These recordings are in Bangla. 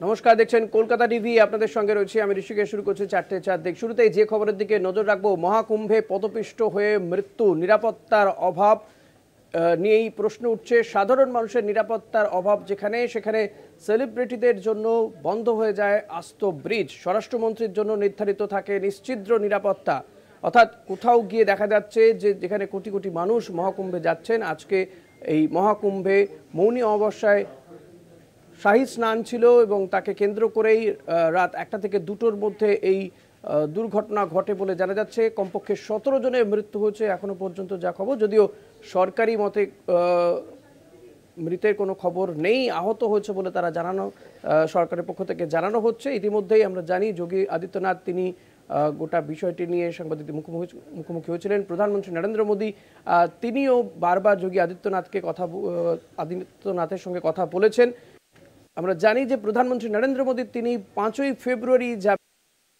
নমস্কার, দেখছেন কলকাতা টিভি। আপনাদের সঙ্গে রয়েছে আমি ঋষিকেশ। শুরু করছি 4:04 দিক। শুরুতেই যে খবরের দিকে নজর রাখবো, মহাকুম্ভে পদপিষ্ট হয়ে মৃত্যু, নিরাপত্তার অভাব নিয়েই প্রশ্ন উঠছে। সাধারণ মানুষের নিরাপত্তার অভাব যেখানে, সেখানে সেলিব্রিটিদের জন্য বন্ধ হয়ে যায় আস্ত ব্রিজ। স্বরাষ্ট্রমন্ত্রীর জন্য নির্ধারিত থাকে নিশ্ছিদ্র নিরাপত্তা। অর্থাৎ কোথাও গিয়ে দেখা যাচ্ছে যে যেখানে কোটি কোটি মানুষ মহাকুম্ভে যাচ্ছেন, আজকে এই মহাকুম্ভে মৌনী অমাবস্যায় শাহী স্নান ছিল এবং তাকে কেন্দ্র করেই রাত 1টা থেকে 2টোর মধ্যে এই দুর্ঘটনা ঘটে বলে জানা যাচ্ছে। কমপক্ষে 17 জনের মৃত্যু হয়েছে এখনো পর্যন্ত যা খবর, যদিও সরকারি মতে মৃতের কোনো খবর নেই। আহত হয়েছে বলে তারা সরকারের পক্ষ থেকে জানানো হচ্ছে। ইতিমধ্যেই আমরা জানি যোগী আদিত্যনাথ তিনি গোটা বিষয়টি নিয়ে সাংবাদিকদের মুখোমুখি হয়েছিলেন। প্রধানমন্ত্রী নরেন্দ্র মোদী তিনিও বারবার যোগী আদিত্যনাথের সঙ্গে কথা বলেছেন। আমরা জানি যে প্রধানমন্ত্রী নরেন্দ্র মোদী তিনি 5ই ফেব্রুয়ারি যাবেন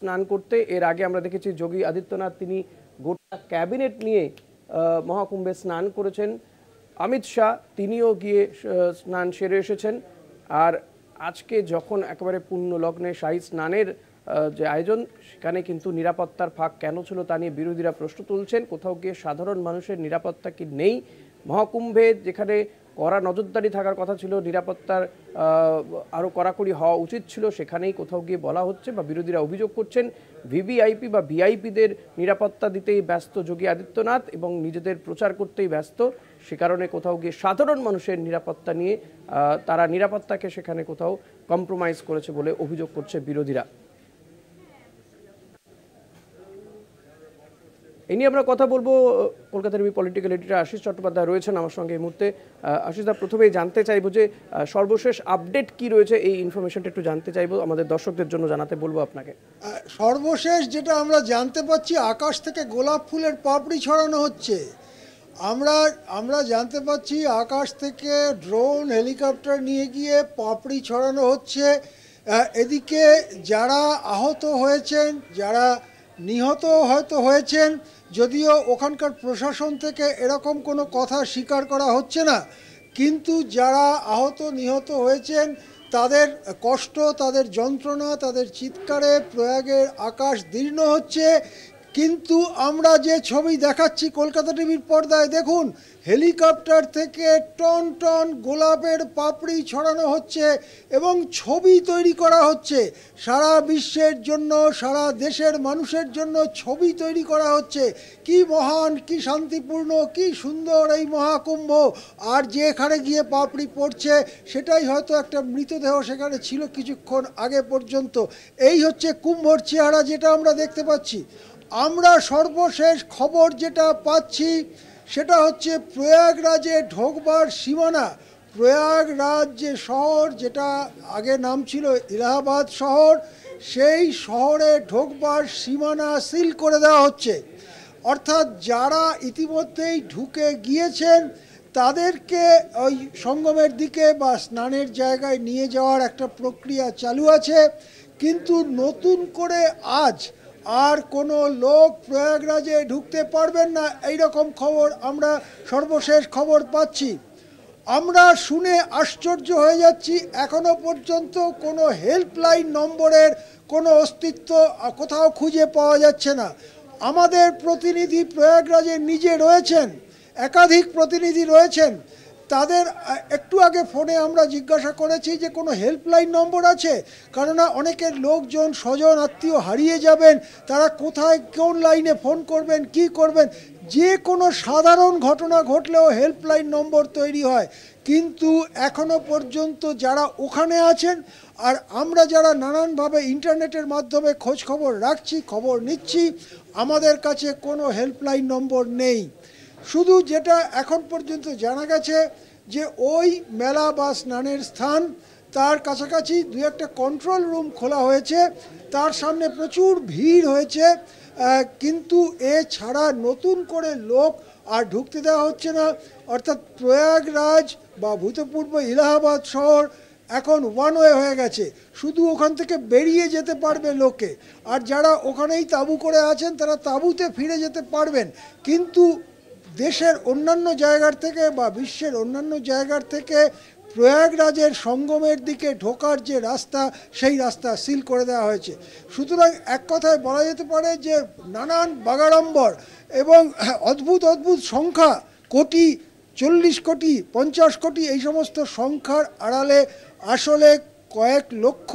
স্নান করতে। এর আগে আমরা দেখেছি যোগী আদিত্যনাথ তিনি গোটা ক্যাবিনেট নিয়ে মহাকুম্ভে স্নান করেছেন। অমিত শাহ তিনিও গিয়ে স্নান সেরে এসেছেন। আর আজকে যখন একেবারে পূর্ণ লগ্নে শাহী স্নানের যে আয়োজন, সেখানে কিন্তু নিরাপত্তার ফাঁক কেন ছিল তা নিয়ে বিরোধীরা প্রশ্ন তুলছেন। কোথাও গিয়ে সাধারণ মানুষের নিরাপত্তা কি নেই? মহাকুম্ভে যেখানে কড়া নজরদারি থাকার কথা ছিল, নিরাপত্তার আরও কড়াকড়ি হওয়া উচিত ছিল, সেখানেই কোথাও গিয়ে বলা হচ্ছে বা বিরোধীরা অভিযোগ করছেন ভিভিআইপি বা ভিআইপিদের নিরাপত্তা দিতেই ব্যস্ত যোগী আদিত্যনাথ এবং নিজেদের প্রচার করতেই ব্যস্ত। সে কারণে কোথাও গিয়ে সাধারণ মানুষের নিরাপত্তা নিয়ে তারা নিরাপত্তাকে সেখানে কোথাও কম্প্রোমাইজ করেছে বলে অভিযোগ করছে বিরোধীরা। এই নিয়ে আমরা কথা বলবো। কলকাতার পলিটিক্যাল এডিটর আশিস চট্টোপাধ্যায় রয়েছেন আমার সঙ্গে এই মুহূর্তে। আশিসদা, প্রথমেই জানতে চাইবো যে সর্বশেষ আপডেট কি রয়েছে, এই ইনফরমেশনটা একটু জানতে চাইবো, আমাদের দর্শকদের জন্য জানাতে বলবো আপনাকে। সর্বশেষ যেটা আমরা জানতে পাচ্ছি, আকাশ থেকে গোলাপ ফুলের পাপড়ি ছড়ানো হচ্ছে। আমরা জানতে পাচ্ছি আকাশ থেকে ড্রোন, হেলিকপ্টার নিয়ে গিয়ে পাপড়ি ছড়ানো হচ্ছে। এদিকে যারা আহত হয়েছেন, যারা নিহত হয়তো হয়েছেন, যদিও ওখানকার প্রশাসন থেকে এরকম কোনো কথা স্বীকার করা হচ্ছে না, কিন্তু যারা আহত নিহত হয়েছেন তাদের কষ্ট, তাদের যন্ত্রণা, তাদের চিৎকারে প্রয়াগের আকাশ দীর্ণ হচ্ছে। কিন্তু আমরা যে ছবি দেখাচ্ছি কলকাতা টিভির পর্দায়, দেখুন হেলিকপ্টার থেকে টন টন গোলাপের পাপড়ি ছড়ানো হচ্ছে এবং ছবি তৈরি করা হচ্ছে। সারা বিশ্বের জন্য, সারা দেশের মানুষের জন্য ছবি তৈরি করা হচ্ছে। কি মহান, কি শান্তিপূর্ণ, কি সুন্দর এই মহাকুম্ভ। আর যেখানে গিয়ে পাপড়ি পড়ছে সেটাই হয়তো একটা মৃতদেহ সেখানে ছিল কিছুক্ষণ আগে পর্যন্ত। এই হচ্ছে কুম্ভর চেহারা যেটা আমরা দেখতে পাচ্ছি। আমরা সর্বশেষ খবর যেটা পাচ্ছি সেটা হচ্ছে প্রয়াগরাজে ঢোকবার সীমানা। প্রয়াগরাজ যে শহর, যেটা আগে নাম ছিল এলাহাবাদ শহর, সেই শহরে ঢোকবার সীমানা সিল করে দেওয়া হচ্ছে। অর্থাৎ যারা ইতিমধ্যেই ঢুকে গিয়েছেন তাদেরকে ওই সঙ্গমের দিকে বা স্নানের জায়গায় নিয়ে যাওয়ার একটা প্রক্রিয়া চালু আছে। কিন্তু নতুন করে আজ আর কোনো লোক প্রয়াগরাজে ঢুকতে পারবেন না, এইরকম খবর আমরা সর্বশেষ খবর পাচ্ছি। আমরা শুনে আশ্চর্য হয়ে যাচ্ছি, এখনো পর্যন্ত কোনো হেল্পলাইন নম্বরের কোনো অস্তিত্ব কোথাও খুঁজে পাওয়া যাচ্ছে না। আমাদের প্রতিনিধি প্রয়াগরাজে নিজে রয়েছেন, একাধিক প্রতিনিধি রয়েছেন। তাদের একটু আগে ফোনে আমরা জিজ্ঞাসা করেছি যে কোনো হেল্পলাইন নম্বর আছে, কেননা অনেকের লোকজন, স্বজন, আত্মীয় হারিয়ে যাবেন, তারা কোথায় কোন লাইনে ফোন করবেন, কি করবেন। যে কোনো সাধারণ ঘটনা ঘটলেও হেল্পলাইন নম্বর তৈরি হয়, কিন্তু এখনো পর্যন্ত যারা ওখানে আছেন আর আমরা যারা নানানভাবে ইন্টারনেটের মাধ্যমে খোঁজ খবর রাখছি, খবর নিচ্ছি, আমাদের কাছে কোনো হেল্পলাইন নম্বর নেই। শুধু যেটা এখন পর্যন্ত জানা গেছে যে ওই মেলা বা স্নানের স্থান, তার কাছাকাছি দু একটা কন্ট্রোল রুম খোলা হয়েছে, তার সামনে প্রচুর ভিড় হয়েছে, কিন্তু এছাড়া নতুন করে লোক আর ঢুকতে দেওয়া হচ্ছে না। অর্থাৎ প্রয়াগরাজ বা ভূতপূর্ব এলাহাবাদ শহর এখন ওয়ান ওয়ে হয়ে গেছে, শুধু ওখান থেকে বেরিয়ে যেতে পারবে লোকে, আর যারা ওখানেই তাঁবু করে আছেন তারা তাঁবুতে ফিরে যেতে পারবেন। কিন্তু দেশের অন্যান্য জায়গার থেকে বা বিশ্বের অন্যান্য জায়গার থেকে প্রয়াগরাজের সঙ্গমের দিকে ঢোকার যে রাস্তা, সেই রাস্তা সিল করে দেওয়া হয়েছে। সুতরাং এক কথায় বলা যেতে পারে যে নানান বাগাড়ম্বর এবং অদ্ভুত অদ্ভুত সংখ্যা, কোটি, 40 কোটি, 50 কোটি, এই সমস্ত সংখ্যার আড়ালে আসলে কয়েক লক্ষ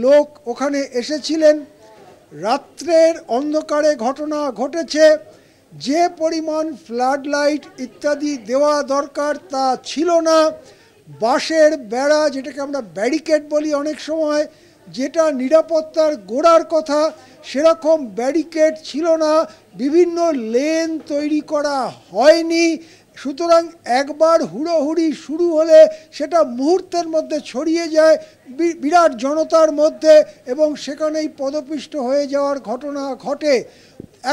লোক ওখানে এসেছিলেন। রাত্রের অন্ধকারে ঘটনা ঘটেছে। যে পরিমাণ ফ্লাড লাইট ইত্যাদি দেওয়া দরকার তা ছিল না। বাঁশের বেড়া, যেটাকে আমরা ব্যারিকেড বলি অনেক সময়, যেটা নিরাপত্তার গোড়ার কথা, সেরকম ব্যারিকেড ছিল না। বিভিন্ন লেন তৈরি করা হয়নি। সুতরাং একবার হুড়োহুড়ি শুরু হলে সেটা মুহূর্তের মধ্যে ছড়িয়ে যায় বিরাট জনতার মধ্যে এবং সেখানেই পদপিষ্ট হয়ে যাওয়ার ঘটনা ঘটে।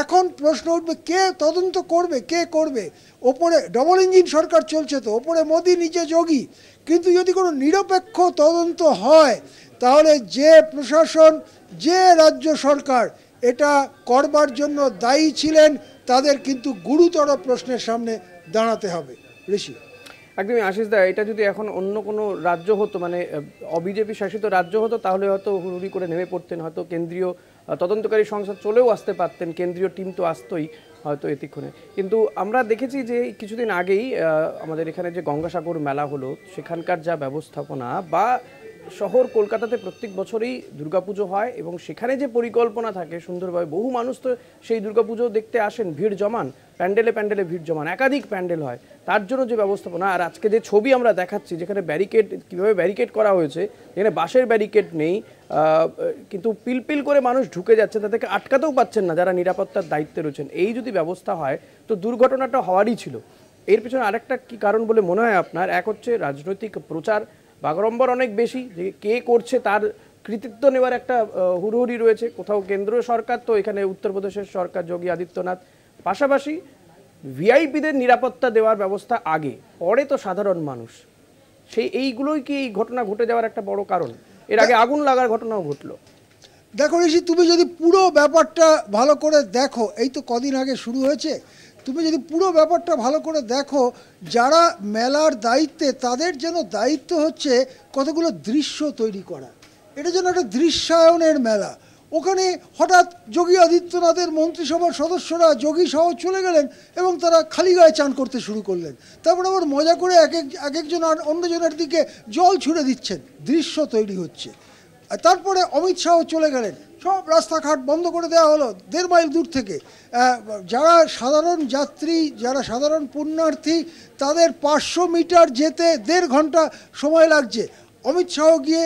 এখন প্রশ্ন উঠবে, কে তদন্ত করবে, কে করবে? ওপরে ডবল ইঞ্জিন সরকার চলছে, তো ওপরে মোদি, নিচে যোগী। কিন্তু যদি কোনো নিরপেক্ষ তদন্ত হয় তাহলে যে প্রশাসন, যে রাজ্য সরকার এটা করবার জন্য দায়ী ছিলেন, তাদের কিন্তু গুরুতর প্রশ্নের সামনে দাঁড়াতে হবে। ঋষি, একদমই আশিস দা, এটা যদি এখন অন্য কোনো রাজ্য হতো, মানে অবিজেপি শাসিত রাজ্য হতো, তাহলে হয়তো হুড়ুড়ি করে নেমে পড়তেন, হয়তো কেন্দ্রীয় তদন্তকারী সংস্থা চলেও আসতে পারতেন, কেন্দ্রীয় টিম তো আসতোই হয়তো এতক্ষণে। কিন্তু আমরা দেখেছি যে কিছুদিন আগেই আমাদের এখানে যে গঙ্গাসাগর মেলা হলো, সেখানকার যা ব্যবস্থাপনা, বা শহর কলকাতাতে প্রত্যেক বছরই দুর্গাপুজো হয় এবং সেখানে যে পরিকল্পনা থাকে সুন্দরভাবে, বহু মানুষ তো সেই দুর্গাপুজো দেখতে আসেন, ভিড় জমান, প্যান্ডেলে প্যান্ডেলে ভিড় জমান, একাধিক প্যান্ডেল হয়, তার জন্য যে ব্যবস্থাপনা। আর আজকে যে ছবি আমরা দেখাচ্ছি, যেখানে ব্যারিকেড, কীভাবে ব্যারিকেড করা হয়েছে, যেখানে বাঁশের ব্যারিকেড নেই, কিন্তু পিলপিল করে মানুষ ঢুকে যাচ্ছে, তাদেরকে আটকাতেও পাচ্ছেন না যারা নিরাপত্তার দায়িত্বে রয়েছেন। এই যদি ব্যবস্থা হয় তো দুর্ঘটনাটা হওয়ারই ছিল। এর পিছনে আরেকটা কি কারণ বলে মনে হয় আপনার? এক হচ্ছে রাজনৈতিক প্রচার, বাগড়ম্বর অনেক বেশি, যে কে করছে তার কৃতিত্ব নেওয়ার একটা হুড়োহুড়ি রয়েছে। কোথাও কেন্দ্রীয় সরকার, তো এখানে উত্তরপ্রদেশের সরকার যোগী আদিত্যনাথ। পাশাপাশি ভিআইপিদের নিরাপত্তা দেওয়ার ব্যবস্থা আগে, পরে তো সাধারণ মানুষ। এইগুলোই কি এই ঘটনা ঘটে যাওয়ার একটা বড় কারণ? এর আগে আগুন লাগার ঘটনাও ঘটলো। দেখো ঋষি, তুমি যদি পুরো ব্যাপারটা ভালো করে দেখো, এই তো কদিন আগে শুরু হয়েছে, তুমি যদি পুরো ব্যাপারটা ভালো করে দেখো, যারা মেলার দায়িত্বে, তাদের যেন দায়িত্ব হচ্ছে কতগুলো দৃশ্য তৈরি করা। এটা যেন একটা দৃশ্যায়নের মেলা। ওখানে হঠাৎ যোগী আদিত্যনাথের মন্ত্রিসভার সদস্যরা যোগী সহ চলে গেলেন এবং তারা খালি গায়ে চান করতে শুরু করলেন। তারপর আবার মজা করে এক একজন আর অন্যজনের দিকে জল ছুঁড়ে দিচ্ছেন, দৃশ্য তৈরি হচ্ছে। আর তারপরে অমিত শাহ চলে গেলেন, সব রাস্তাঘাট বন্ধ করে দেওয়া হলো 1.5 মাইল দূর থেকে। যারা সাধারণ যাত্রী, যারা সাধারণ পুণ্যার্থী, তাদের 500 মিটার যেতে 1.5 ঘন্টা সময় লাগছে। অমিত শাহ গিয়ে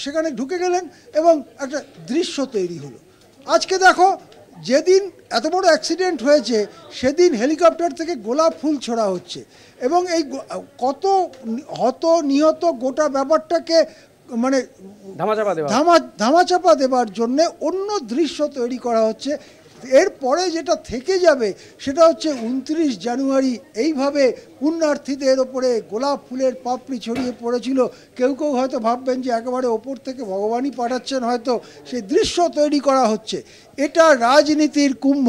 সেখানে ঢুকে গেলেন এবং একটা দৃশ্য তৈরি হলো। আজকে দেখো, যেদিন এত বড় অ্যাক্সিডেন্ট হয়েছে সেদিন হেলিকপ্টার থেকে গোলাপ ফুল ছোড়া হচ্ছে এবং এই কত হত নিহত গোটা ব্যাপারটাকে মানে ধামাচাপা দেবার জন্য অন্য দৃশ্য তৈরি করা হচ্ছে। এরপরে যেটা থেকে যাবে সেটা হচ্ছে 29 জানুয়ারি এইভাবে পুণ্যার্থীদের ওপরে গোলাপ ফুলের পাপড়ি ছড়িয়ে পড়েছিল। কেউ কেউ হয়তো ভাববেন যে একেবারে ওপর থেকে ভগবানই পাঠাচ্ছেন, হয়তো সেই দৃশ্য তৈরি করা হচ্ছে। এটা রাজনীতির কুম্ভ।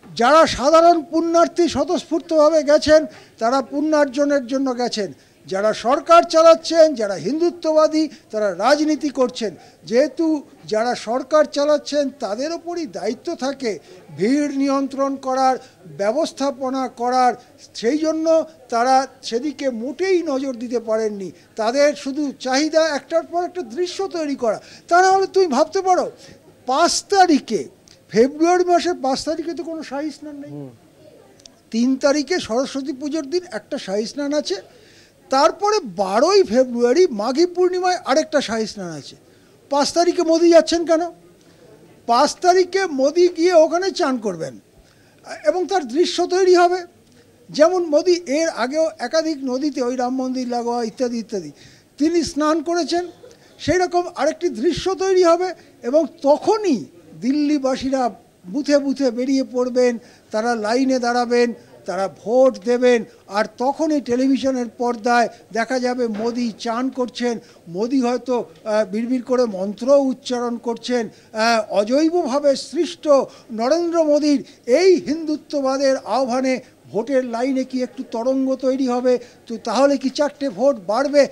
যারা সাধারণ পুণ্যার্থী স্বতঃস্ফূর্তভাবে গেছেন, তারা পুণ্যার্জনের জন্য গেছেন। যারা সরকার চালাচ্ছেন, যারা হিন্দুত্ববাদী, তারা রাজনীতি করছেন। যেহেতু যারা সরকার চালাচ্ছেন তাদের ওপরই দায়িত্ব থাকে ভিড় নিয়ন্ত্রণ করার, ব্যবস্থাপনা করার, সেই জন্য তারা সেদিকে মোটেই নজর দিতে পারেননি। তাদের শুধু চাহিদা একটার পর একটা দৃশ্য তৈরি করা। তা না হলে তুমি ভাবতে পারো, 5 তারিখে, ফেব্রুয়ারি মাসের 5 তারিখে তো কোনো শাহী স্নান নেই। 3 তারিখে সরস্বতী পুজোর দিন একটা শাহী স্নান আছে। তারপরে 12ই ফেব্রুয়ারি মাঘী পূর্ণিমায় আরেকটা শাহী স্নান আছে। 5 তারিখে মোদি যাচ্ছেন কেন? 5 তারিখে মোদি গিয়ে ওখানে চান করবেন এবং তার দৃশ্য তৈরি হবে। যেমন মোদি এর আগেও একাধিক নদীতে, ওই রাম মন্দির লাগোয়া ইত্যাদি ইত্যাদি, তিনি স্নান করেছেন। সেই রকম আরেকটি দৃশ্য তৈরি হবে এবং তখনই দিল্লিবাসীরা বুথে বুথে বেরিয়ে পড়বেন, তারা লাইনে দাঁড়াবেন, তারা ভোট দেবেন। আর তখনই টেলিভিশনের পর্দায় দেখা যাবে মোদি চান করছেন, মোদি হয়তো বিড়বিড় করে মন্ত্র উচ্চারণ করছেন। অজৈবভাবে সৃষ্ট নরেন্দ্র মোদির এই হিন্দুত্ববাদের আহ্বানে ভোটের লাইনে কি একটু তরঙ্গ তৈরি হবে, তো তাহলে কি 4টে ভোট বাড়বে,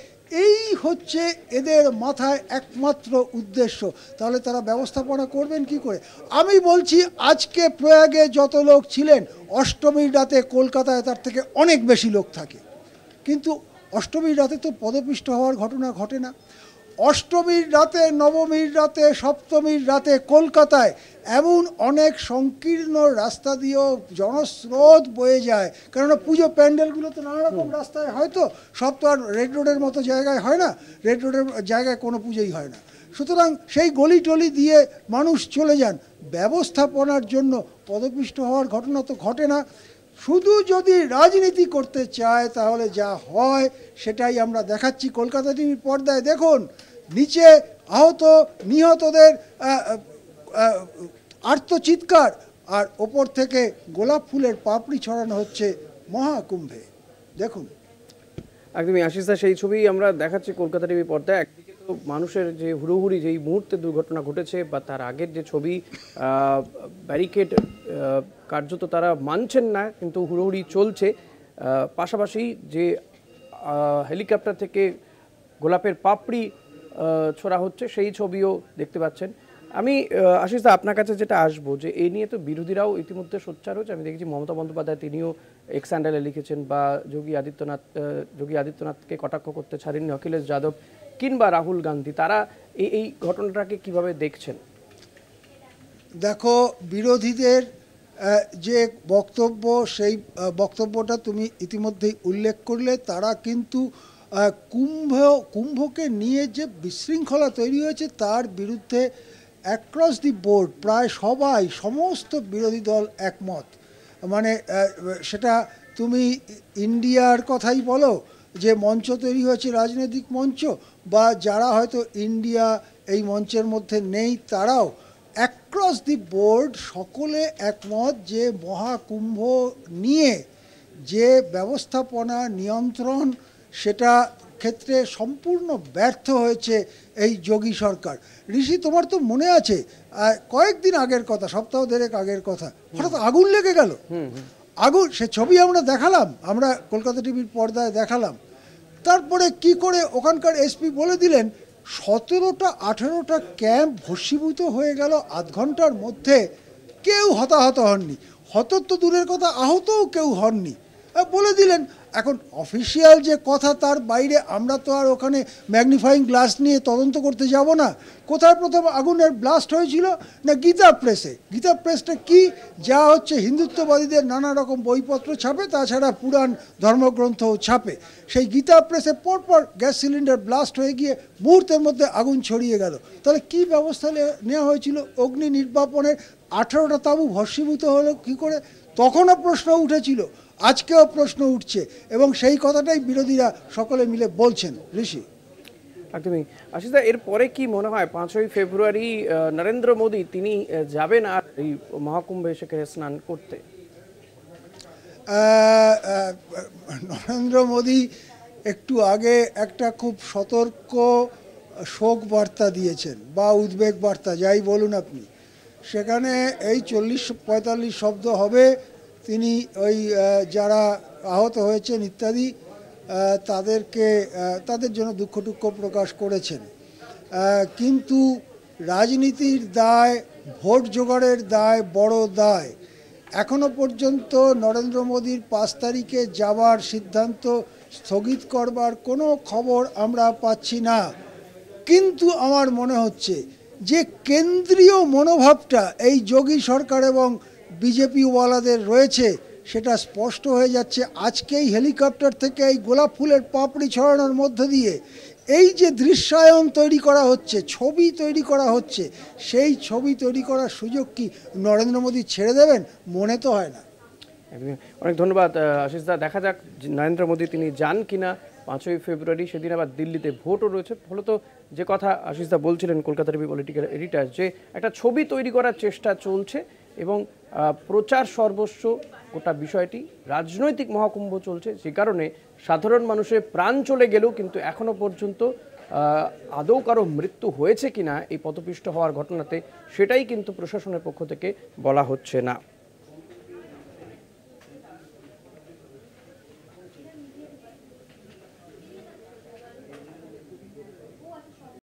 এই হচ্ছে এদের মাথায় একমাত্র উদ্দেশ্য। তাহলে তারা ব্যবস্থাপনা করবেন কি করে? আমি বলছি, আজকে প্রয়াগে যত লোক ছিলেন, অষ্টমীর রাতে কলকাতায় তার থেকে অনেক বেশি লোক থাকে। কিন্তু অষ্টমীর রাতে তো পদপিষ্ট হওয়ার ঘটনা ঘটে না। অষ্টমীর রাতে, নবমীর রাতে, সপ্তমীর রাতে কলকাতায় এমন অনেক সংকীর্ণ রাস্তা দিয়েও জনস্রোত বয়ে যায়, কেননা পুজো প্যান্ডেলগুলো তো নানা রকম রাস্তায় হয়তো, সব তো আর রেড রোডের মতো জায়গায় হয় না, রেড রোডের জায়গায় কোনো পুজোই হয় না। সুতরাং সেই গলি টলি দিয়ে মানুষ চলে যান। ব্যবস্থাপনার জন্য পদপিষ্ট হওয়ার ঘটনা তো ঘটে না। শুধু যদি রাজনীতি করতে চায় তাহলে যা হয় সেটাই আমরা দেখাচ্ছি কলকাতা টিভির পর্দায়। দেখুন, নিচে আহত নিহতদের আর্তচিৎকার, আর ওপর থেকে গোলাপ ফুলের পাপড়ি ছড়ানো হচ্ছে মহাকুম্ভে। দেখুন একদমই আশিসদা, সেই ছবি আমরা দেখাচ্ছি কলকাতা টিভি পর্দায়। একদিকে তো মানুষের যে হুড়োহুড়ি, যেই মুহূর্তে দুর্ঘটনা ঘটেছে বা তার আগের যে ছবি, ব্যারিকেড কার্যত তারা মানছেন না, কিন্তু হুড়োহুড়ি চলছে। পাশাপাশি যে হেলিকপ্টার থেকে গোলাপের পাপড়ি ছোড়া হচ্ছে, সেই ছবিও দেখতে পাচ্ছেন। আমি আশিসদা আপনার কাছে যেটা আসবো, যে এই নিয়ে তো বিরোধীরাও ইতিমধ্যে সোচ্চার হচ্ছে। আমি দেখেছি মমতা বন্দ্যোপাধ্যায় তিনিও এক্স হ্যান্ডেলে লিখেছেন, বা যোগী আদিত্যনাথকে কটাক্ষ করতে ছাড়েননি অখিলেশ যাদব কিংবা রাহুল গান্ধী। তারা এই ঘটনাটাকে কিভাবে দেখছেন? দেখো, বিরোধীদের যে বক্তব্য, সেই বক্তব্যটা তুমি ইতিমধ্যেই উল্লেখ করলে। তারা কিন্তু কুম্ভকে নিয়ে যে বিশৃঙ্খলা তৈরি হয়েছে তার বিরুদ্ধে অ্যাক্রস দি বোর্ড প্রায় সবাই, সমস্ত বিরোধী দল একমত। মানে সেটা তুমি ইন্ডিয়ার কথাই বলো, যে মঞ্চ তৈরি হয়েছে রাজনৈতিক মঞ্চ, বা যারা হয়তো ইন্ডিয়া এই মঞ্চের মধ্যে নেই, তারাও অ্যাক্রস দি বোর্ড সকলে একমত যে মহাকুম্ভ নিয়ে যে ব্যবস্থাপনা, নিয়ন্ত্রণ, সেটা ক্ষেত্রে সম্পূর্ণ ব্যর্থ হয়েছে এই যোগী সরকার। ঋষি, তোমার তো মনে আছে কয়েকদিন আগের কথা, সপ্তাহ দেড়েক আগের কথা, হঠাৎ আগুন লেগে গেল। আগুন, সে ছবি আমরা দেখালাম, আমরা কলকাতা টিভির পর্দায় দেখালাম। তারপরে কি করে ওখানকার এসপি বলে দিলেন 17টা-18টা ক্যাম্প ভস্মীভূত হয়ে গেল আধ ঘন্টার মধ্যে। কেউ হতাহত হননি, হত তো দূরের কথা, আহতও কেউ হননি, বলে দিলেন। এখন অফিসিয়াল যে কথা, তার বাইরে আমরা তো আর ওখানে ম্যাগনিফাইং গ্লাস নিয়ে তদন্ত করতে যাব না। কোথায় প্রথম আগুনের ব্লাস্ট হয়েছিল? না গীতা প্রেসে। গীতা প্রেসটা কি, যা হচ্ছে হিন্দুত্ববাদীদের নানা রকম বইপত্র ছাপে, তাছাড়া পুরাণ ধর্মগ্রন্থও ছাপে। সেই গীতা প্রেসে পরপর গ্যাস সিলিন্ডার ব্লাস্ট হয়ে গিয়ে মুহূর্তের মধ্যে আগুন ছড়িয়ে গেল। তাহলে কি ব্যবস্থা নেওয়া হয়েছিল অগ্নি নির্বাপনের? 18টা তাঁবু ভস্মীভূত হলো কী করে? তখনও প্রশ্ন উঠেছিল, আজকেও প্রশ্ন উঠছে, এবং সেই কথাটাই বিরোধীরা সকলে মিলে বলছেন। ঋষি, একদমই আশিসদা, এরপরে কি মনে হয় 5ই ফেব্রুয়ারি নরেন্দ্র মোদী তিনি যাবেন আর এই মহাকুম্ভে সেখানে স্নান করতে? নরেন্দ্র মোদী একটু আগে একটা খুব সতর্ক শোক বার্তা দিয়েছেন, বা উদ্বেগ বার্তা, যাই বলুন আপনি। সেখানে এই 40-45 শব্দ হবে। তিনি ওই যারা আহত হয়েছেন ইত্যাদি তাদের জন্য দুঃখ প্রকাশ করেছেন। কিন্তু রাজনীতির দায়, ভোট জোগাড়ের দায় বড় দায়। এখনো পর্যন্ত নরেন্দ্র মোদীর 5 তারিখে যাওয়ার সিদ্ধান্ত স্থগিত করবার কোনো খবর আমরা পাচ্ছি না। কিন্তু আমার মনে হচ্ছে যে কেন্দ্রীয় মনোভাবটা এই যোগী সরকার এবং বিজেপিওয়ালাদের রয়েছে, সেটা স্পষ্ট হয়ে যাচ্ছে আজকেই হেলিকপ্টার থেকে এই গোলাপ ফুলের পাপড়ি ছড়ানোর মধ্য দিয়ে। এই যে দৃশ্যায়ন তৈরি করা হচ্ছে, ছবি তৈরি করা হচ্ছে, সেই ছবি তৈরি করার সুযোগ কি নরেন্দ্র মোদী ছেড়ে দেবেন? মনে তো হয় না। অনেক ধন্যবাদ আশিসদা। দেখা যাক নরেন্দ্র মোদী তিনি যান কিনা 5ই ফেব্রুয়ারি। সেদিন আবার দিল্লিতে ভোটও রয়েছে। ফলত যে কথা আশিসদা বলছিলেন, কলকাতা টিভি পলিটিক্যাল এডিটর, যে একটা ছবি তৈরি করার চেষ্টা চলছে, এবং প্রচার সর্বস্ব গোটা বিষয়টি রাজনৈতিক মহাকুম্ভ চলছে, যে কারণে সাধারণ মানুষের প্রাণ চলে গেলেও কিন্তু এখনো পর্যন্ত আদৌ কারো মৃত্যু হয়েছে কিনা এই পদপিষ্ট হওয়ার ঘটনাতে সেটাই কিন্তু প্রশাসনের পক্ষ থেকে বলা হচ্ছে না।